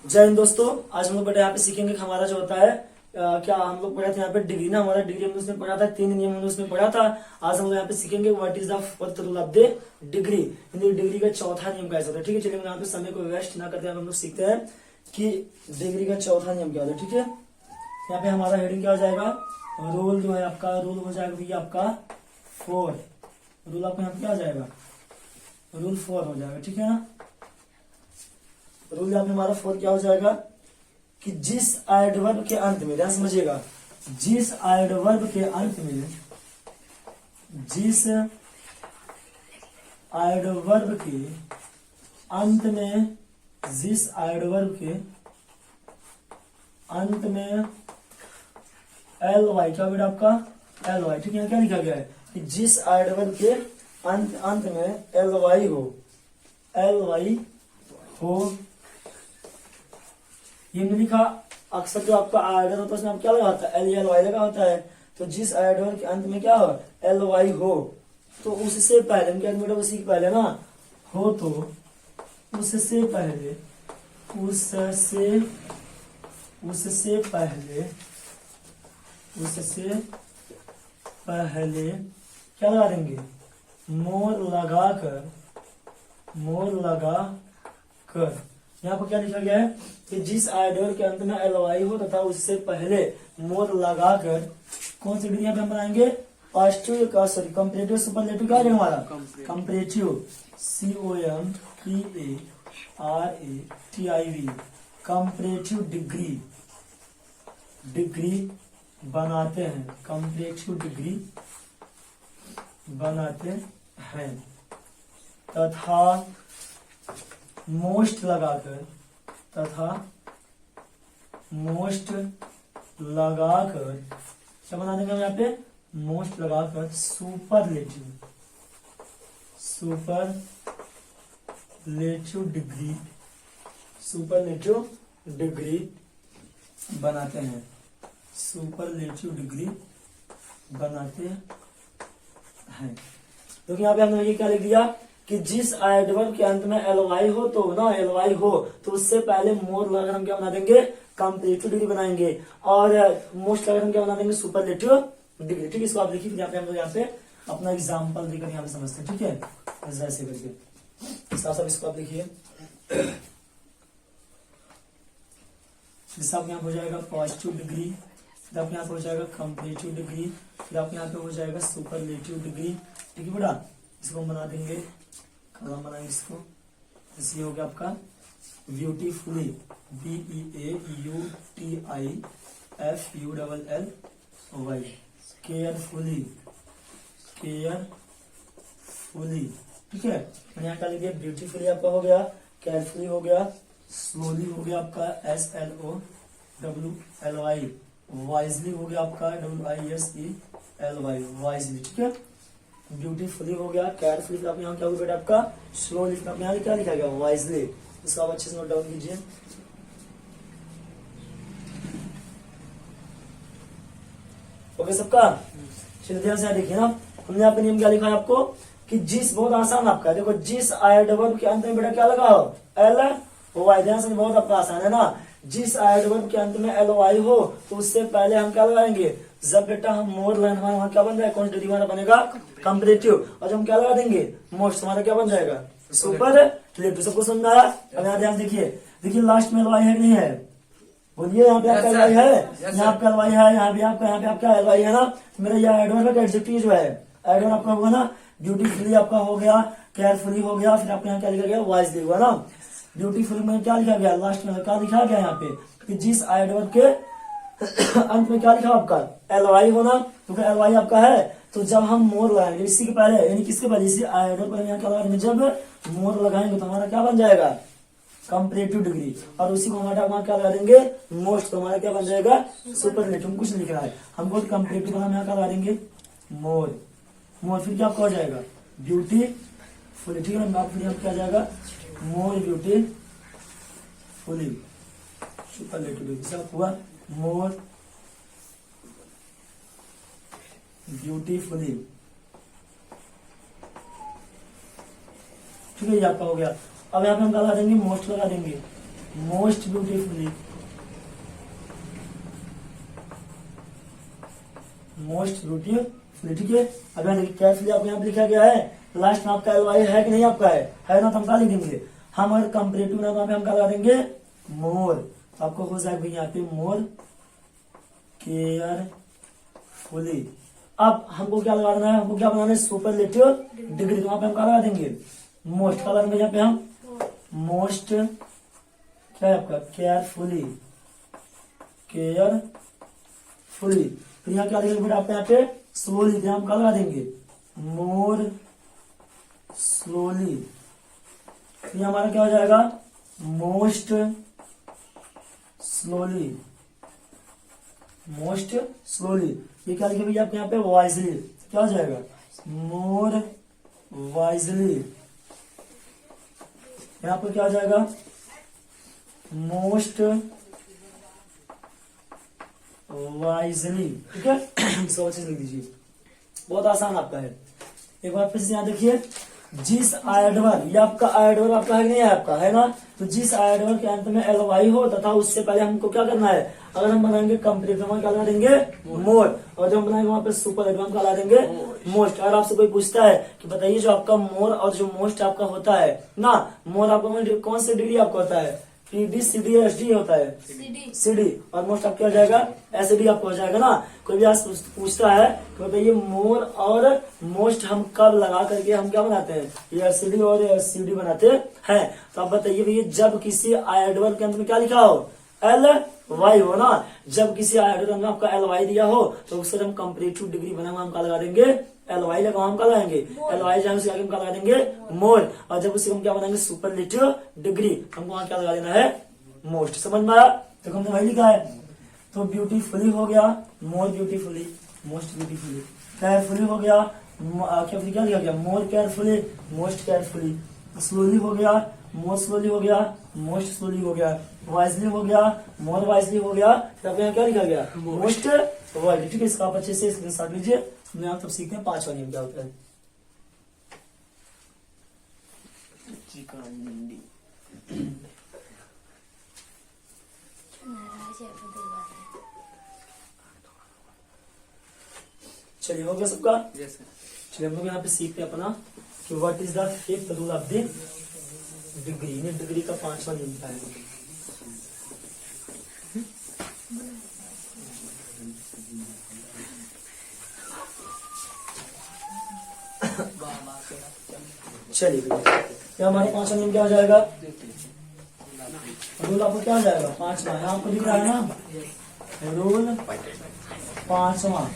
जय हिंद दोस्तों। आज हम लोग बेटा यहाँ पे सीखेंगे कि हमारा जो होता है क्या हम लोग पढ़ा था यहाँ पे डिग्री ना, हमारा डिग्री हमने उसमें पढ़ा था, 3 नियम हमने उसमें पढ़ा था। आज हम लोग यहाँ पे सीखेंगे what is the fourth rule of the degree. Degree का चौथा नियम कैसा होता है। ठीक है, चलिए यहाँ पे समय को वेस्ट ना करते हम लोग सीखते हैं कि डिग्री का चौथा नियम क्या होता है। ठीक है, यहाँ पे हमारा हेडिंग क्या हो जाएगा, रूल जो है आपका, रूल हो जाएगा भैया आपका 4। रूल आपका यहाँ पे क्या हो जाएगा, रूल 4 हो जाएगा। ठीक है ना, रूल यहाँ पे हमारा 4 क्या हो जाएगा कि जिस एडवर्ब के अंत में, ध्यान समझिएगा, जिस एडवर्ब के अंत में, जिस एडवर्ब के अंत में, जिस एडवर्ब के अंत में एल वाई, क्या बेटा आपका एल वाई। ठीक है, क्या लिखा गया है कि जिस एडवर्ब के अंत में एल वाई हो, एल वाई हो, ये मैंने लिखा। अक्सर जो आपका एडर होता है उसमें आप क्या लगा होता है, एल एल वाई लगा होता है। तो जिस एडर के अंत में क्या हो, एल वाई हो, तो उससे पहले क्या बेटा, उसी के पहले ना हो, तो उससे पहले, उससे पहले क्या लगा देंगे, मोर लगा कर। यहाँ पर क्या लिखा गया है कि जिस एडवर्ब के अंत में एल वाई हो तथा उससे पहले मोर लगाकर कौन सी डिग्री यहाँ पे हम बनाएंगे, पॉजिटिव का, सॉरी कंपैरेटिव सुपरलेटिव क्या है हमारा, कंपैरेटिव, COMPARATIV, कंपैरेटिव डिग्री बनाते हैं, कंपैरेटिव डिग्री बनाते हैं तथा मोस्ट लगाकर, क्या बना देंगे हम यहाँ पे, मोस्ट लगाकर सुपरलेटिव डिग्री बनाते हैं, सुपरलेटिव डिग्री बनाते हैं। तो यहाँ पे हमने ये क्या लिख दिया कि जिस एडवर्ब के अंत में एल वाई हो, तो ना एल वाई हो तो उससे पहले मोर लगाकर हम क्या बना देंगे, कंपैरेटिव डिग्री बनाएंगे, और मोस्ट लगाकर हम क्या बना देंगे, सुपरलेटिव डिग्री। ठीक है, इसको आप देखिए, यहाँ पे हम लोग यहाँ पे अपना एग्जाम्पल देकर यहाँ पे समझते हैं। ठीक है, ऐसे करके साफ इसको आप देखिए। जैसे आप यहाँ हो जाएगा पॉजिटिव डिग्री, फिर आप यहाँ पे हो जाएगा कंपैरेटिव डिग्री, फिर आप यहाँ पे हो जाएगा सुपरलेटिव डिग्री। ठीक है बेटा, इसको हम बना देंगे, कलम बनाएंगे इसको। जैसे हो गया आपका ब्यूटीफुली, BEAUTIFULLY, केयरफुली, ठीक है। मैंने यहाँ क्या लिख दिया, ब्यूटीफुली आपका हो गया, केयरफुली हो गया, स्लोली हो गया आपका SLOWLY, वाइजली हो गया आपका WISELY, वाइजली। ठीक है, ब्यूटीफुली हो गया, केयरफुली, आप यहाँ क्या होगा बेटा आपका स्लोली, आप यहाँ क्या लिखा गया, वाइजली। इसको आप अच्छे से नोट डाउन कीजिए। ओके सबका, चलिए ध्यान से देखिए ना, हमने यहाँ पे नियम क्या लिखा है आपको कि जिस, बहुत आसान आपका, देखो जिस एडवर्ब के अंत में बेटा क्या लगा हो, एल वाई। ध्यान से, बहुत आपका आसान है ना, जिस एडवर्ब के अंत में एल वाई हो तो उससे पहले हम क्या लगाएंगे, जब बेटा हम मोर लाइन, हमारा वहां क्या बन जाएगा, कौन सी डिग्री हमारा बनेगा, कंपैरेटिव, और जब हम क्या लगा देंगे, मोस्ट, हमारा क्या बन जाएगा, सुपरलेटिव। सबको समझ में आया। अब यहाँ ध्यान देखिए लास्ट में एल वाई है कि नहीं है, बोलिए। यहाँ पे आपका एल वाई है, यहाँ आपका एल वाई है, यहाँ पे आपका एल वाई है ना। मेरा यह एडवर्ब का एडजेक्टिव जो है, एडवर्ब आपका होगा ना, ब्यूटीफुली आपका हो गया, केयरफुली हो गया, फिर आपका यहाँ क्या लिखा गया, वाइजली हुआ ना। ब्यूटीफुली में क्या लिखा गया, लास्ट में क्या लिखा गया यहाँ पे कि जिस एडवर्ब के अंत में क्या लिखा आपका, एल वाई होना, तो एल वाई आपका है। तो जब हम मोर लगाएंगे इसी के पहले, यानी किसके पहले, इसी एडवर्ब पर यहाँ क्या लगाएंगे, जब मोर लगाएंगे तो हमारा क्या बन जाएगा, कंपैरेटिव डिग्री, और उसी को हमारा वहां क्या लगा देंगे, मोस्ट, तो हमारा क्या बन जाएगा, सुपरलेटिव। कुछ लिख रहा है हमको कंपैरेटिव, हम यहाँ क्या लगा देंगे, मोर, फिर क्या आपका हो जाएगा, ब्यूटीफुल। ठीक है ना, फिर क्या जाएगा, मोर ब्यूटीफुली, सुपरलेटिव डिग्री। सब हुआ, मोर ब्यूटीफुली, ठीक है, ये आपका हो गया। अब यहाँ पे हम लगा देंगे, मोस्ट लगा देंगे, मोस्ट ब्यूटीफुली, मोस्ट ब्यूटीफुली। ठीक है, अब यहाँ देखिए केयरफुली आपको यहाँ पे लिखा गया है, लास्ट में आपका एलवाई है कि नहीं आपका है ना, तो हम क्या लिखेंगे, हम अगर कंपेरेटिव ना तो यहाँ पे हम क्या लगा देंगे मोर, आपको हो जाएगा यहाँ पे मोर केयरफुली। अब हमको क्या लगा देना है, हमको क्या बनाना है, सुपरलेटिव डिग्री, तो वहां पे हम क्या लगा देंगे मोस्ट, क्या लगाएंगे यहाँ पे हम मोस्ट, क्या है आपका केयरफुली, केयरफुली। फिर यहाँ क्या लिखेंगे बेटा आपको यहाँ पे स्लोली, तो हम क्या लगा देंगे मोर स्लोली। फिर हमारा क्या हो जाएगा मोस्ट स्लोली, मोस्ट स्लोली। ये क्या लिखे भैया आपके यहाँ पे वाइजली, क्या हो जाएगा मोर वाइजली। यहाँ पर क्या हो जाएगा मोस्ट वाइजली। ठीक है, सौ चीज लिख दीजिए, बहुत आसान आपका है। एक बार फिर से यहाँ देखिए, जिस आयडवर, ये आपका आयडवर आपका है नहीं है, आपका है ना, तो जिस आयडवर के अंत में एलवाई हो तथा उससे पहले हमको क्या करना है, अगर हम बनाएंगे कंप्लीट तो क्या ला देंगे मोर, और जब हम बनाएंगे वहां पे सुपर एडवांस क्या ला देंगे मोस्ट। अगर आपसे कोई पूछता है कि बताइए जो आपका मोर और जो मोस्ट आपका होता है ना, मोर आपका कौन से डिग्री आपका होता है, पीडी सीडी एस डी होता है सीडी, और मोस्ट आपका हो जाएगा एसडी आपको हो जाएगा ना। कोई भी आज पूछता है तो बताइए मोर और मोस्ट हम कब लगा करके हम क्या बनाते हैं, ये एसडी और एससीडी बनाते हैं। तो आप बताइए भैया जब किसी आयडवर के अंत में क्या लिखा हो एल वाई हो ना, जब किसी आयडवर में आपका एल वाई दिया हो तो उससे हम कंपेरेटिव डिग्री बना हम क्या लगा देंगे एल वाई लगा, हम क्या लगाएंगे एल वाई जाए उसे आगे हम क्या लगा देंगे मोर, और जब उसे हम क्या बनाएंगे सुपरलेटिव डिग्री, हमको वहां क्या लगा देना है मोस्ट। समझ में आया, तो हमने वही लिखा है। तो ब्यूटीफुली हो गया मोर ब्यूटीफुली, मोस्ट ब्यूटीफुली, केयरफुली हो गया, क्या लिखा गया मोर केयरफुली, मोस्ट केयरफुली, स्लोली हो गया मोर स्लोली हो गया, मोस्ट स्लोली हो गया, वाइजली हो गया मोर वाइजली हो गया, तब यहाँ क्या लिखा गया मोस्ट वाइजली। ठीक है, इसका आप अच्छे से स्क्रीनशॉट लीजिए, हमने आप तब सीखते हैं पांचवा नियम क्या होता है। चलिए हो गया सबका, चलिए हम लोग यहाँ पे सीखते हैं अपना कि what is the fifth rule of the degree, degree का पांचवा नियम क्या है। चलिए क्या हमारा पांचवा नियम क्या हो जाएगा, रूल आपको क्या हो जाएगा पांचवा, यहाँ आपको दिख रहा है ना रूल पांचवा,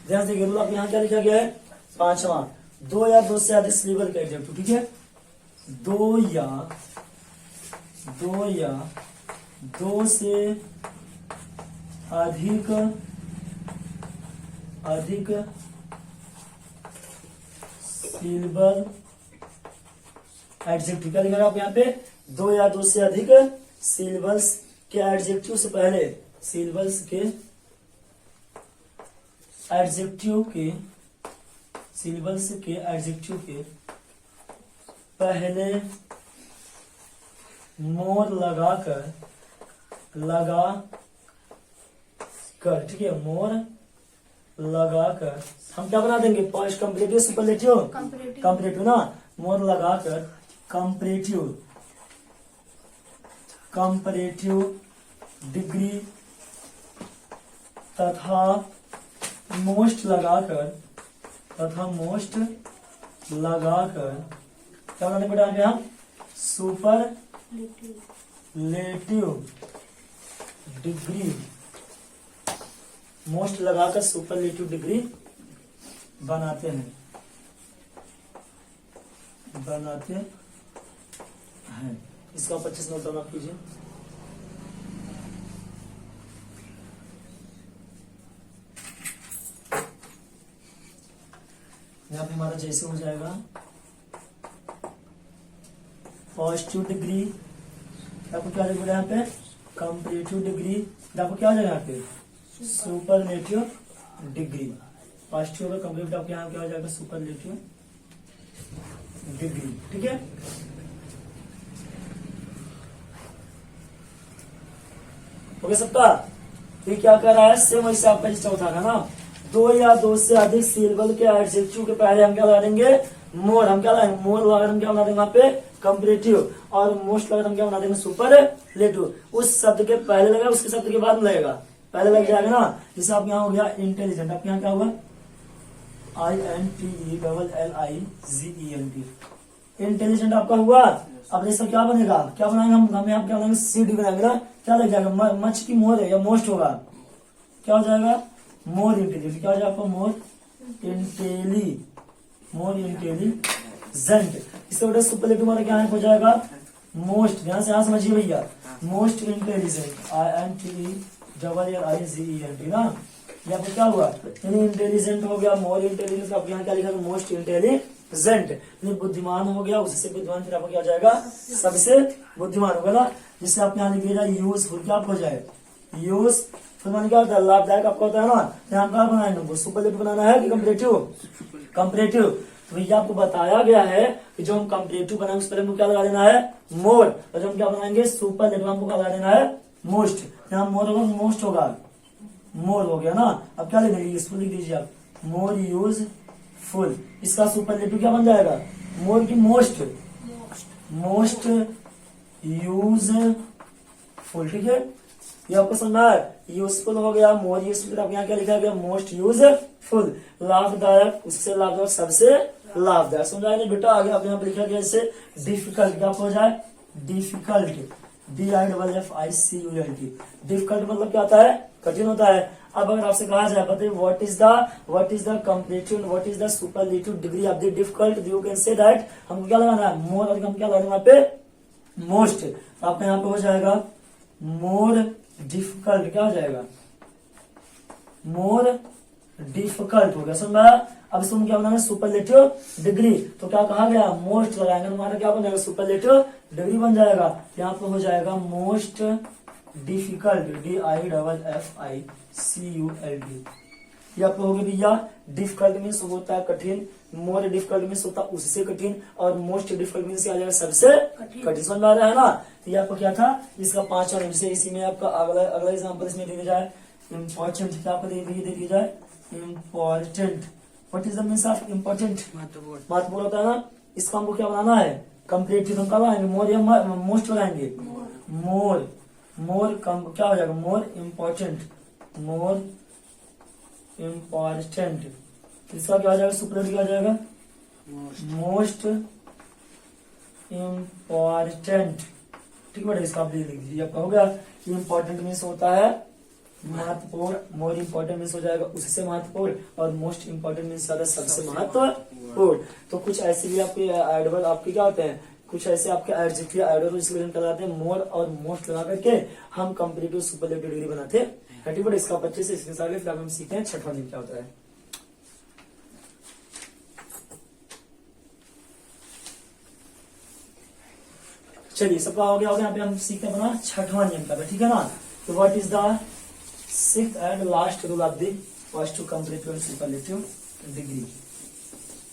ध्यान से देखिए रूल आप यहाँ क्या लिखा गया है पांचवा, दो या दो से अधिक सिलेबल का एडजेक्टिव। ठीक है, दो या दो से अधिक सिलेबल एडजेक्टिव, क्या लिखा आप यहाँ पे दो या दो से अधिक सिलेबल्स के एडजेक्टिव से पहले, सिलेबल्स के एडजेक्टिव के सिलेबल्स के एडजेक्टिव के पहले मोर लगाकर, ठीक है, मोर लगाकर हम क्या बना देंगे पोस्ट कंपेरेटिव सुपरलेटिव कंपेरेटिव ना, मोर लगाकर कंपेरेटिव डिग्री तथा मोस्ट लगाकर क्या बनाने बेटा आगे हम सुपरलेटिव डिग्री, मोस्ट लगाकर सुपरलेटिव डिग्री बनाते हैं। इसका 25 नोट डाउन कीजिए। यहाँ पे हमारा जैसे हो जाएगा पॉजिटिव डिग्री, आपको क्या लिखा यहाँ पे कंपेरेटिव डिग्री, आपको क्या हो जाएगा यहाँ पे सुपरलेटिव डिग्री, पॉजिटिव और कंपेरेटिव आपके यहाँ क्या हो जाएगा सुपरलेटिव डिग्री। ठीक है, ओके सबका। तो ये क्या कर रहा है, सेम वैसे आपका जो चौथा था ना, दो या दो से अधिक सिलेबल के एडजेक्टिव के पहले हम क्या लगा देंगे, मोर। हम क्या लगाएंगे, मोर लगा हम क्या बना देंगे वहां पे कंपैरेटिव, और मोस्ट लगा हम क्या बना देंगे सुपरलेटिव। उस शब्द के पहले लगेगा, उसके शब्द के बाद में लगेगा, पहले लग जाएगा ना। जैसे आप यहाँ हो गया इंटेलिजेंट, आपके यहाँ क्या होगा, INTELLIGENT, इंटेलिजेंट आपका हुआ। अब जैसे क्या बनेगा, क्या बनाएंगे हम यहाँ क्या बनाएंगे, CD बनाएंगे ना, क्या लग जाएगा, मच की मोर है या मोस्ट होगा, क्या हो जाएगा, मोर इंटेलिजेंट। क्या हो जाएगा आपका, मोर इंटेलिजेंट। इससे बड़ा सुपरलेटिव हमारा क्या हो जाएगा, मोस्ट। ध्यान से यहाँ समझिए भैया, मोस्ट इंटेलिजेंट, INTELLIGENT ना। यहाँ पे क्या हुआ, इंटेलिजेंट हो गया, मोर इंटेलिजेंट, आप यहाँ क्या लिखा, मोस्ट इंटेलिजेंट, बुद्धिमान हो गया, उससे बुद्धिमान, फिर आपका क्या हो जाएगा, सबसे बुद्धिमान होगा ना। जिससे आप यहाँ लिख दिया जाए यूजफुल, क्या हो जाए, यूजफुल मान क्या होता है, लाभदायक आपका होता है ना। यहाँ क्या बनाएंगे, सुपरलेटिव बनाना है कि कंपैरेटिव, कंपैरेटिव। तो भैया आपको बताया गया है कि जो हम कंपैरेटिव बनाएंगे उस पर हमको क्या लगा देना है, मोर, और जो हम क्या बनाएंगे सुपरलेटिव हमको क्या लगा देना है, मोस्ट। यहाँ मोर होगा, मोस्ट होगा, मोर हो गया ना। अब क्या लिख देंगे, यूजफुल लिख दीजिए आप, मोर यूजफुल। इसका सुपरलेटिव क्या बन जाएगा, मोर की मोस्ट, मोस्ट यूजफुल। ठीक है, ये आपको समझना है, यूजफुल हो गया, मोर यूजफुल। आप यहाँ क्या लिखा गया, मोस्ट यूजफुल, लाभदायक, उससे लाभदायक, सबसे लाभदायक। समझा नहीं बेटा, आगे आप यहाँ पे लिखा गया जैसे डिफिकल्ट, क्या हो जाए, डिफिकल्ट, DIFFICULT, डिफिकल्ट मतलब क्या होता है, कठिन होता है। अब अगर आपसे कहा जाए बताइए what is the comparative, what is the superlative degree of the difficult, you can say that, हमको क्या लगाना है, मोर, और हम क्या लगाना है वहां पे, मोस्ट। आपका यहाँ पे हो जाएगा मोर डिफिकल्ट, क्या हो जाएगा, मोर डिफिकल्ट हो गया, समझा। अब इसको हम क्या बनाएंगे, सुपरलेटिव डिग्री। तो क्या कहा गया, मोस्ट लगाएंगे, तुम्हारा क्या बन जाएगा, सुपरलेटिव डिग्री बन जाएगा। यहाँ पे हो जाएगा मोस्ट डिफिकल्ट, DIFFICULT। यहाँ पे हो गया भैया, डिफिकल्ट मीन्स होता है कठिन, मोर डिफिकल्ट मीन्स होता है उससे कठिन, और मोस्ट डिफिकल्ट मीन्स आ जाएगा सबसे कठिन। समझ में आ रहा है ना। तो ये आपको क्या था, इसका 5वां नियम से, इसी में आपका अगला एग्जाम्पल इसमें दे दिया जाए, इम्पोर्टेंट, क्या दे दिया जाए, important. What is the means of important, महत्वपूर्ण होता है ना। इसका हमको क्या बनाना है, कंपैरेटिव। हम क्या लगाएंगे, मोर या मोस्ट लगाएंगे, मोर, क्या हो जाएगा, मोर इम्पोर्टेंट, मोर इम्पोर्टेंट। इसका क्या हो जाएगा, सुपरलेटिव क्या हो जाएगा, मोस्ट इम्पोर्टेंट। ठीक है, इसका आप लिख दीजिए। आपका हो गया, इम्पोर्टेंट मीन्स होता है महत्वपूर्ण, मोर इम्पोर्टेंट मीन्स हो जाएगा उससे महत्वपूर्ण, और मोस्ट इम्पोर्टेंट मीन्स सबसे महत्वपूर्ण। तो कुछ ऐसे भी आपके एडवर्ब आपके क्या होते हैं, कुछ ऐसे आपके एडजेक्टिव एडवर्ब इसलिए हम कराते हैं, मोर और मोस्ट लगा करके हम कंपैरेटिव सुपरलेटिव डिग्री बनाते हैं। ठीक है, इसका 25 से इसके साथ फिर हम सीखते हैं 6वां नियम क्या होता है। चलिए, सबका हो गया, यहाँ पे हम सीखते हैं अपना 6वां नियम क्या है, ठीक है ना। तो what is the 6th and last rule of the first to comparative and superlative degree.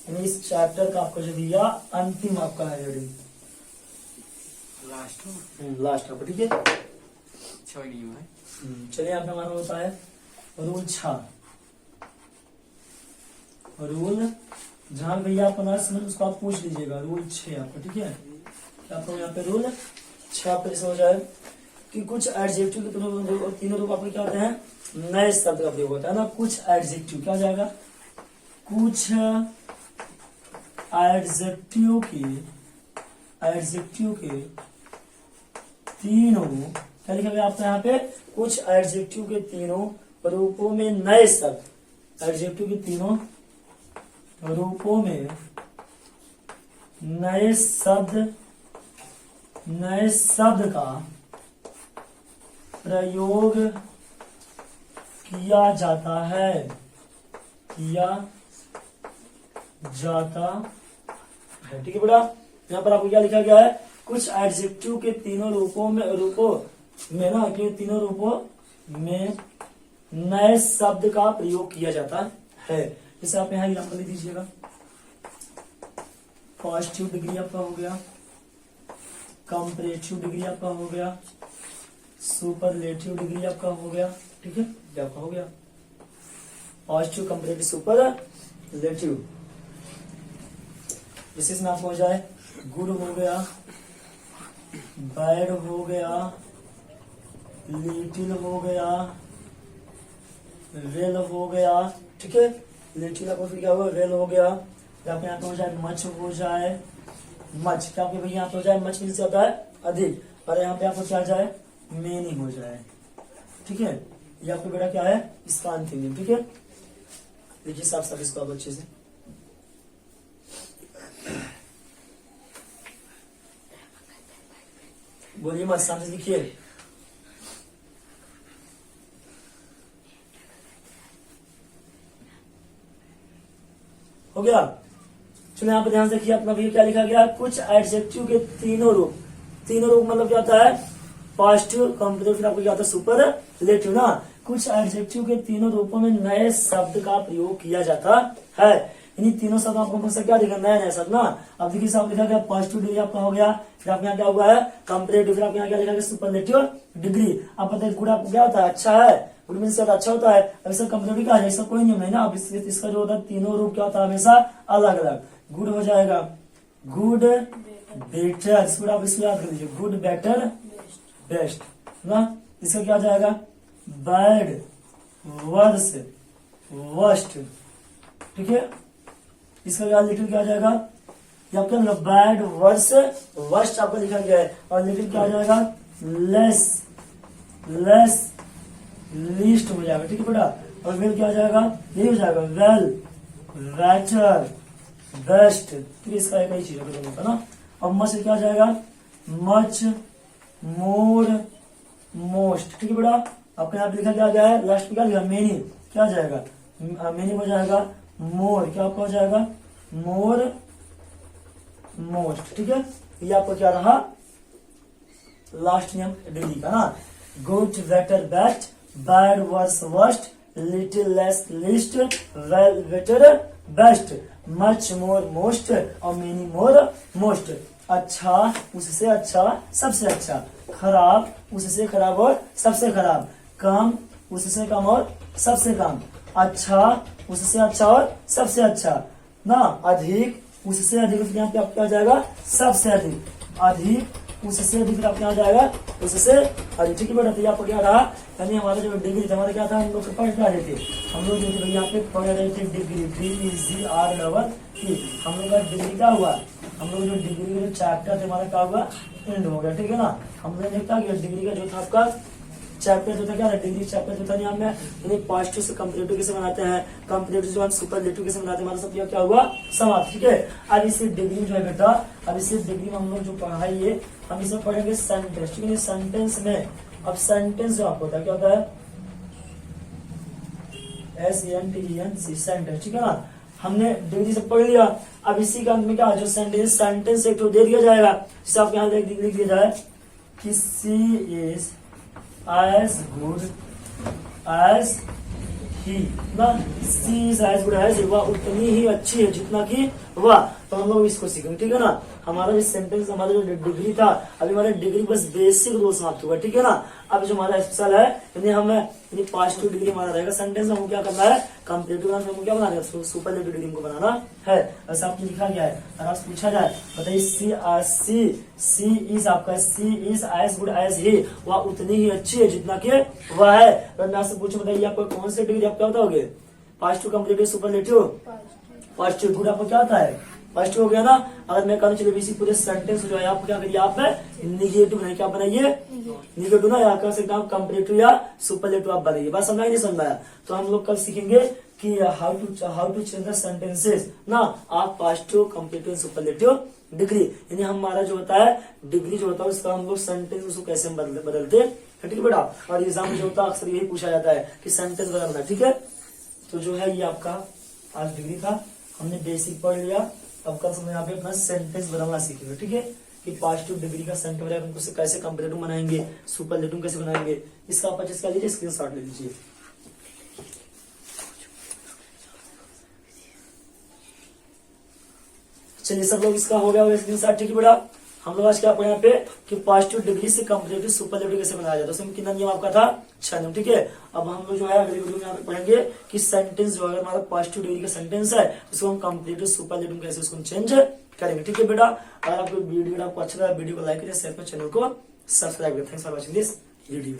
यानी इस चैप्टर का आपको जो दिया अंतिम आपका है रीडिंग, लास्ट आपका, ठीक है। चलिए, यहाँ पे हमारा होता है रूल 6, रूल जहां भैया आपको ना समझ उसको आप पूछ लीजिएगा, रूल 6 आपको, ठीक है। आपको यहाँ पे रूल 6 पर हो जाए कि कुछ एडजेक्टिव के तीनों रूप आपके क्या होते हैं, नए शब्द का प्रयोग होता है ना। कुछ एडजेक्टिव क्या हो जाएगा, कुछ एडजेक्टिव के तीनों, क्या लिखा गया आपको यहाँ पे, कुछ एडजेक्टिव के तीनों रूपों में नए शब्द, एडजेक्टिव के तीनों रूपों में नए शब्द का प्रयोग किया जाता है, ठीक है बेटा। यहाँ पर आपको क्या लिखा गया है, कुछ एडजेक्टिव के तीनों रूपों में ना, कि तीनों रूपों में नए शब्द का प्रयोग किया जाता है। जैसे आप यहाँ एग्जाम्पल लिख दीजिएगा, पॉजिटिव डिग्री आपका हो गया, कंपैरेटिव डिग्री आपका हो गया, सुपरलेटिव डिग्री आपका हो गया, ठीक है, ये आपका हो गया पॉजिटिव कंपेरेटिव सुपरलेटिव। विशेष में आपको हो जाए गुड हो गया, बैड हो गया, लिटिल हो गया, वेल हो गया, ठीक है, लिटिल आपको फिर क्या होगा, वेल हो गया, या फिर यहाँ पे हो जाए मच हो जाए, मच क्या आपके भैया यहाँ पे हो जाए मच मीन्स होता है अधिक, और यहाँ पे आपको क्या जाए मेनी हो जाए, ठीक है, ये आपको बेटा क्या है इसका अंतिम, ठीक है। देखिए साफ साफ इसको आप अच्छे से बोलिए मत, सामने लिखिए। हो गया, चलो यहाँ पे ध्यान से देखिए अपना भैया क्या लिखा गया, कुछ एडजेक्टिव के तीनों रूप, तीनों रूप मतलब क्या होता है पॉजिटिव कंपेरेटिव, फिर आपको क्या होता है सुपरलेटिव ना। कुछ एडजेक्टिव के तीनों रूपों में नए शब्द का प्रयोग किया जाता है। इन्हीं तीनों शब्द आपको क्या दिखा, नया नया शब्द ना। अब देखिए साहब लिखा गया पॉजिटिव डिग्री आपका हो गया, फिर आपके यहाँ क्या हुआ है कंपेरेटिव, फिर आपके यहाँ क्या लिखा गया सुपरलेटिव डिग्री। आप पता है गुड आपको क्या होता है अच्छा है, गुड मीन्स अच्छा होता है, अब इसका कंपेरेटिव क्या है, इसका कोई नियम नहीं ना। अब इसका जो होता है तीनों रूप क्या होता है हमेशा अलग अलग। गुड हो जाएगा गुड बेटर, इसको आप इसको याद कर लीजिए, गुड बेटर बेस्ट ना। इसका क्या जाएगा बैड वर्स वर्स्ट, ठीक है। इसका क्या लिटिल क्या जाएगा, या क्या मतलब बैड वर्स वर्स्ट आपको लिखा गया है, और लिटिल क्या जाएगा लेस लेस लीस्ट हो जाएगा, ठीक है बेटा। और वेल क्या जाएगा, यही हो जाएगा वेल बेटर बेस्ट, ठीक है, इसका एक ही चीज होगा ना। और मच क्या जाएगा मच मोर मोस्ट, ठीक है बेटा। आपके यहाँ पे लिखा गया है लास्ट में क्या लिखा मेनी, क्या जाएगा मेनी हो जाएगा मोर, क्या आपका हो जाएगा मोर मोस्ट, ठीक है। ये आपका क्या रहा लास्ट नियम डिग्री का ना। Good better best, bad worse worst, little less list, well better best, much more most, और मेनी मोर मोस्ट। अच्छा उससे अच्छा सबसे अच्छा, खराब उससे खराब और सबसे खराब, कम उससे कम और सबसे कम, अच्छा उससे अच्छा और सबसे अच्छा ना, अधिक उससे अधिक, यहाँ पे आपका आ जाएगा सबसे अधिक, अधिक उससे अधिक आपके यहाँ जाएगा उससे अधिक, ठीक है बेटा। तो यहाँ पर क्या रहा, यानी हमारा जो डिग्री था हमारा क्या था, हम लोग पढ़ क्या रहे थे, हम लोग जो थे यहाँ पे पढ़ रहे थे डिग्री, DEGREE, हम लोग का डिग्री क्या हुआ, हम लोग जो डिग्री का जो चैप्टर थे हमारा क्या हुआ एंड हो गया, ठीक है ना। हमने देखा कि डिग्री का जो था आपका चैप्टर जो था क्या था, डिग्री चैप्टर जो था यहाँ में यानी पॉजिटिव से कंपेरेटिव कैसे बनाते हैं, कंपेरेटिव से हम सुपरलेटिव कैसे बनाते हैं, हमारा सब क्या हुआ समाप्त, ठीक है। अब इसी डिग्री जो है बेटा, अब इसी डिग्री में हम लोग जो पढ़ाई है हम इसे पढ़ेंगे सेंटेंस, ठीक है। सेंटेंस में अब सेंटेंस जो आपको होता है क्या होता है SENTENCE सेंटेंस, ठीक है ना। हमने डिग्री से पढ़ लिया, अब इसी का अंत में क्या जो सेंटेंस एक तो दे दिया जाएगा, जिसे आप यहाँ लिख दिया जाए कि सी is as good as he ना, she is as good as वह उतनी ही अच्छी है जितना कि वह। तो हम लोग इसको सीखेंगे, ठीक है ना। हमारा जो सेंटेंस हमारा जो डिग्री था, अभी हमारा डिग्री बस बेसिक रूल समाप्त हुआ, ठीक है ना। अब जो हमारा स्पेशल है यानी हमें पॉजिटिव डिग्री हमारा रहेगा, सेंटेंस में हमको क्या करना है कंपेरेटिव हमको क्या बनाना है सुपरलेटिव डिग्री को बनाना है, ऐसा आपको लिखा गया है। अगर आपसे पूछा जाए बताइए सी इज आपका she is as good as he, वह उतनी ही अच्छी है जितना कि वह है। अगर मैं आपसे पूछूं बताइए आपको कौन सी डिग्री आप क्या बताओगे, positive comparative superlative, positive good आपको क्या होता है पॉजिटिव हो गया ना। अगर मैं कहूँ चलिए इसी पूरे सेंटेंस जो है आप क्या करिए, आप निगेटिव नहीं क्या बनाइए निगेटिव ना, या कह सकते हैं कंपेरेटिव या सुपरलेटिव आप बनाइए। बात समझ नहीं समझाया। तो हम लोग कल सीखेंगे कि how to change the sentences ना, आप पॉजिटिव कंपेरेटिव सुपरलेटिव डिग्री, यानी हमारा जो होता है डिग्री जो होता है उसका हम लोग सेंटेंस उसको कैसे बदलते हैं, ठीक है बेटा। और एग्जाम में जो होता है अक्सर यही पूछा जाता है कि सेंटेंस बदलना, ठीक है। तो जो है ये आपका आज डिग्री था, हमने बेसिक पढ़ लिया। अब कल समय यहाँ पे अपना सेंटेंस बदलना सीखेंगे, ठीक है, कि पॉजिटिव डिग्री का सेंटेंस है उनको कैसे कंपेरेटिव बनाएंगे, सुपरलेटिव कैसे बनाएंगे, इसका आप परचेस कर लीजिए, स्क्रीनशॉट ले लीजिए। चलिए सब लोग इसका हो गया स्क्रीनशॉट, ठीक है बेटा। हम लोग आज क्या पढ़े यहाँ पे कि पॉजिटिव डिग्री से कंपेरेटिव सुपरलेटिव कैसे बनाया जाता है। उसमें कितना नियम आपका था, 6 नियम। ठीक है, अब हम लोग जो है अगले वीडियो में यहाँ पे पढ़ेंगे कि सेंटेंस जो अगर हमारा पॉजिटिव डिग्री का सेंटेंस है उसको हम कंपेरेटिव सुपरलेटिव कैसे उसको चेंज करेंगे। ठीक है बेटा, अगर आपको वीडियो आपको अच्छा लगा वीडियो को लाइक करें, शेयर करें, चैनल को सब्सक्राइब करें। Thanks for watching this video.